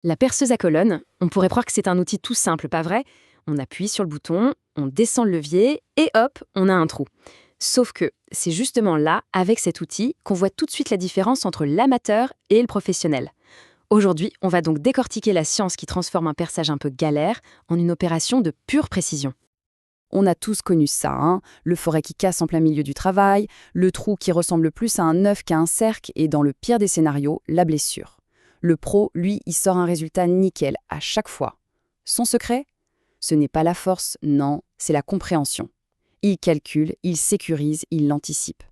La perceuse à colonne, on pourrait croire que c'est un outil tout simple, pas vrai? On appuie sur le bouton, on descend le levier et hop, on a un trou. Sauf que c'est justement là, avec cet outil, qu'on voit tout de suite la différence entre l'amateur et le professionnel. Aujourd'hui, on va donc décortiquer la science qui transforme un perçage un peu galère en une opération de pure précision. On a tous connu ça, hein, le forêt qui casse en plein milieu du travail, le trou qui ressemble plus à un œuf qu'à un cercle et dans le pire des scénarios, la blessure. Le pro, lui, il sort un résultat nickel à chaque fois. Son secret? Ce n'est pas la force, non, c'est la compréhension. Il calcule, il sécurise, il l'anticipe.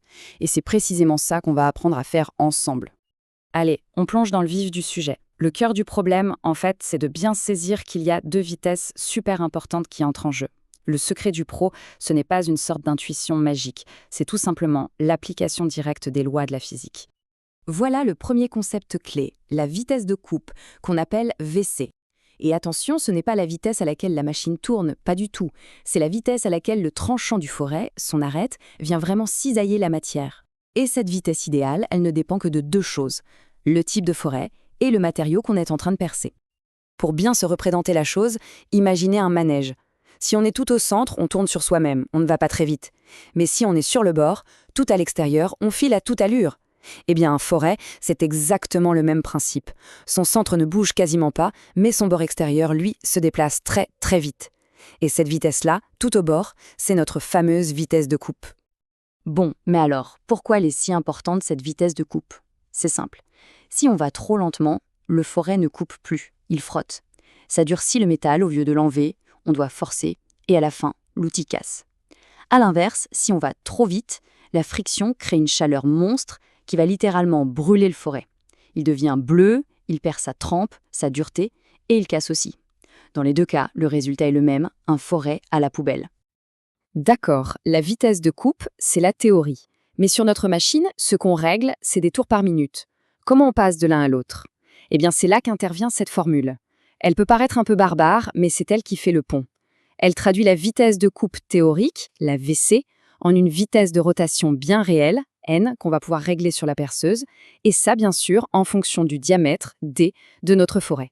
Et c'est précisément ça qu'on va apprendre à faire ensemble. Allez, on plonge dans le vif du sujet. Le cœur du problème, en fait, c'est de bien saisir qu'il y a deux vitesses super importantes qui entrent en jeu. Le secret du pro, ce n'est pas une sorte d'intuition magique, c'est tout simplement l'application directe des lois de la physique. Voilà le premier concept clé, la vitesse de coupe, qu'on appelle VC. Et attention, ce n'est pas la vitesse à laquelle la machine tourne, pas du tout. C'est la vitesse à laquelle le tranchant du forêt, son arête, vient vraiment cisailler la matière. Et cette vitesse idéale, elle ne dépend que de deux choses, le type de forêt et le matériau qu'on est en train de percer. Pour bien se représenter la chose, imaginez un manège. Si on est tout au centre, on tourne sur soi-même, on ne va pas très vite. Mais si on est sur le bord, tout à l'extérieur, on file à toute allure. Eh bien, un forêt, c'est exactement le même principe. Son centre ne bouge quasiment pas, mais son bord extérieur, lui, se déplace très, très vite. Et cette vitesse-là, tout au bord, c'est notre fameuse vitesse de coupe. Bon, mais alors, pourquoi elle est si importante, cette vitesse de coupe? C'est simple. Si on va trop lentement, le forêt ne coupe plus, il frotte. Ça durcit le métal au lieu de l'enlever, on doit forcer, et à la fin, l'outil casse. A l'inverse, si on va trop vite, la friction crée une chaleur monstre qui va littéralement brûler le forêt. Il devient bleu, il perd sa trempe, sa dureté, et il casse aussi. Dans les deux cas, le résultat est le même, un forêt à la poubelle. D'accord, la vitesse de coupe, c'est la théorie. Mais sur notre machine, ce qu'on règle, c'est des tours par minute. Comment on passe de l'un à l'autre? Eh bien, c'est là qu'intervient cette formule. Elle peut paraître un peu barbare, mais c'est elle qui fait le pont. Elle traduit la vitesse de coupe théorique, la VC, en une vitesse de rotation bien réelle, N, qu'on va pouvoir régler sur la perceuse, et ça, bien sûr, en fonction du diamètre, D, de notre forêt.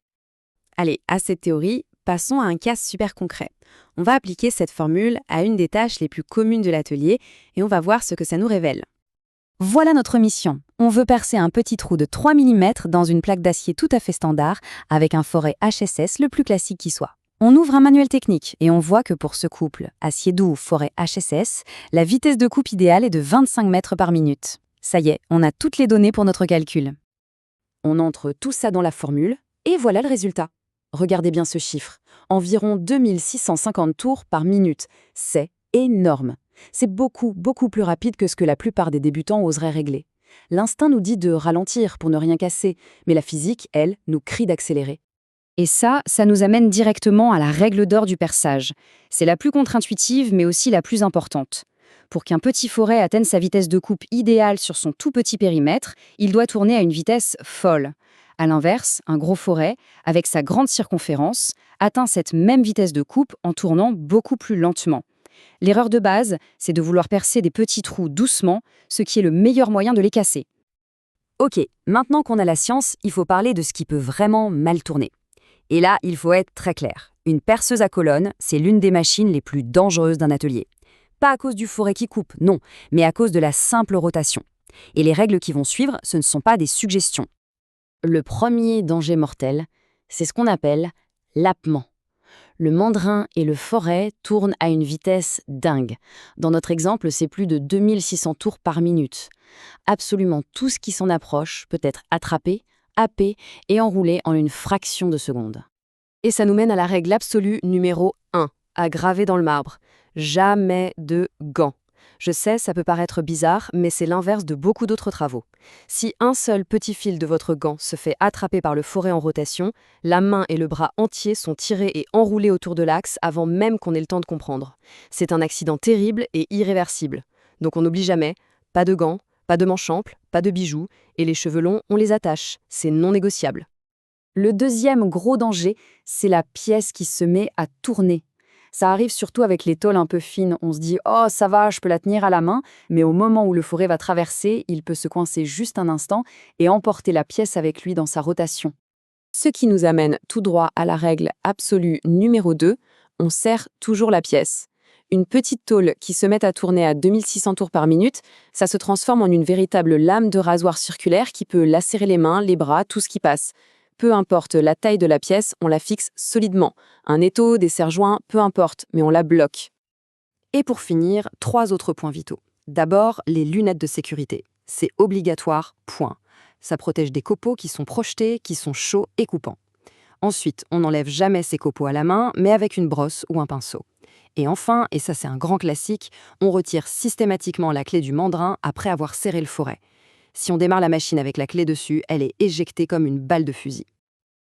Allez, à cette théorie, passons à un cas super concret. On va appliquer cette formule à une des tâches les plus communes de l'atelier et on va voir ce que ça nous révèle. Voilà notre mission. On veut percer un petit trou de 3 mm dans une plaque d'acier tout à fait standard avec un forêt HSS le plus classique qui soit. On ouvre un manuel technique et on voit que pour ce couple, acier doux forêt HSS, la vitesse de coupe idéale est de 25 mètres par minute. Ça y est, on a toutes les données pour notre calcul. On entre tout ça dans la formule et voilà le résultat. Regardez bien ce chiffre, environ 2650 tours par minute. C'est énorme. C'est beaucoup, beaucoup plus rapide que ce que la plupart des débutants oseraient régler. L'instinct nous dit de ralentir pour ne rien casser, mais la physique, elle, nous crie d'accélérer. Et ça nous amène directement à la règle d'or du perçage. C'est la plus contre-intuitive, mais aussi la plus importante. Pour qu'un petit forêt atteigne sa vitesse de coupe idéale sur son tout petit périmètre, il doit tourner à une vitesse folle. A l'inverse, un gros forêt, avec sa grande circonférence, atteint cette même vitesse de coupe en tournant beaucoup plus lentement. L'erreur de base, c'est de vouloir percer des petits trous doucement, ce qui est le meilleur moyen de les casser. Ok, maintenant qu'on a la science, il faut parler de ce qui peut vraiment mal tourner. Et là, il faut être très clair. Une perceuse à colonne, c'est l'une des machines les plus dangereuses d'un atelier. Pas à cause du forêt qui coupe, non, mais à cause de la simple rotation. Et les règles qui vont suivre, ce ne sont pas des suggestions. Le premier danger mortel, c'est ce qu'on appelle l'appement. Le mandrin et le forêt tournent à une vitesse dingue. Dans notre exemple, c'est plus de 2600 tours par minute. Absolument tout ce qui s'en approche peut être attrapé, happé et enroulé en une fraction de seconde. Et ça nous mène à la règle absolue numéro 1, à graver dans le marbre. Jamais de gants. Je sais, ça peut paraître bizarre, mais c'est l'inverse de beaucoup d'autres travaux. Si un seul petit fil de votre gant se fait attraper par le forêt en rotation, la main et le bras entiers sont tirés et enroulés autour de l'axe avant même qu'on ait le temps de comprendre. C'est un accident terrible et irréversible. Donc on n'oublie jamais, pas de gants, pas de manches amples, pas de bijoux, et les cheveux longs, on les attache, c'est non négociable. Le deuxième gros danger, c'est la pièce qui se met à tourner. Ça arrive surtout avec les tôles un peu fines. On se dit « Oh, ça va, je peux la tenir à la main », mais au moment où le forêt va traverser, il peut se coincer juste un instant et emporter la pièce avec lui dans sa rotation. Ce qui nous amène tout droit à la règle absolue numéro 2, on serre toujours la pièce. Une petite tôle qui se met à tourner à 2600 tours par minute, ça se transforme en une véritable lame de rasoir circulaire qui peut lacérer les mains, les bras, tout ce qui passe. Peu importe la taille de la pièce, on la fixe solidement. Un étau, des serre-joints, peu importe, mais on la bloque. Et pour finir, 3 autres points vitaux. D'abord, les lunettes de sécurité. C'est obligatoire, point. Ça protège des copeaux qui sont projetés, qui sont chauds et coupants. Ensuite, on n'enlève jamais ces copeaux à la main, mais avec une brosse ou un pinceau. Et enfin, et ça c'est un grand classique, on retire systématiquement la clé du mandrin après avoir serré le forêt. Si on démarre la machine avec la clé dessus, elle est éjectée comme une balle de fusil.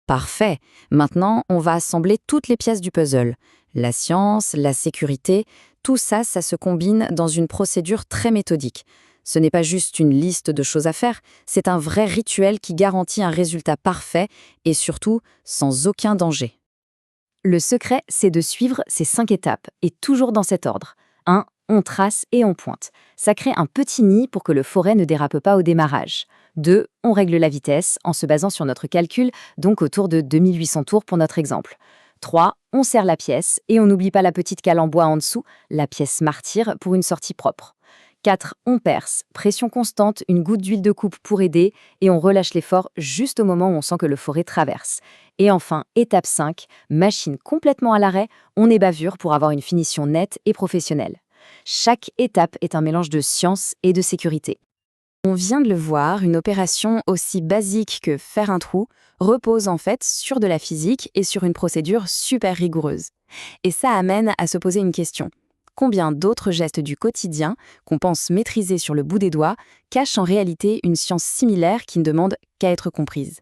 Parfait. Maintenant, on va assembler toutes les pièces du puzzle. La science, la sécurité, tout ça, ça se combine dans une procédure très méthodique. Ce n'est pas juste une liste de choses à faire, c'est un vrai rituel qui garantit un résultat parfait et surtout sans aucun danger. Le secret, c'est de suivre ces 5 étapes, et toujours dans cet ordre. 1. On trace et on pointe. Ça crée un petit nid pour que le forêt ne dérape pas au démarrage. 2. On règle la vitesse en se basant sur notre calcul, donc autour de 2800 tours pour notre exemple. 3. On serre la pièce et on n'oublie pas la petite cale en bois en dessous, la pièce martyre pour une sortie propre. 4. On perce, pression constante, une goutte d'huile de coupe pour aider, et on relâche l'effort juste au moment où on sent que le forêt traverse. Et enfin, étape 5, machine complètement à l'arrêt, on ébavure pour avoir une finition nette et professionnelle. Chaque étape est un mélange de science et de sécurité. On vient de le voir, une opération aussi basique que faire un trou repose en fait sur de la physique et sur une procédure super rigoureuse. Et ça amène à se poser une question. Combien d'autres gestes du quotidien, qu'on pense maîtriser sur le bout des doigts, cachent en réalité une science similaire qui ne demande qu'à être comprise ?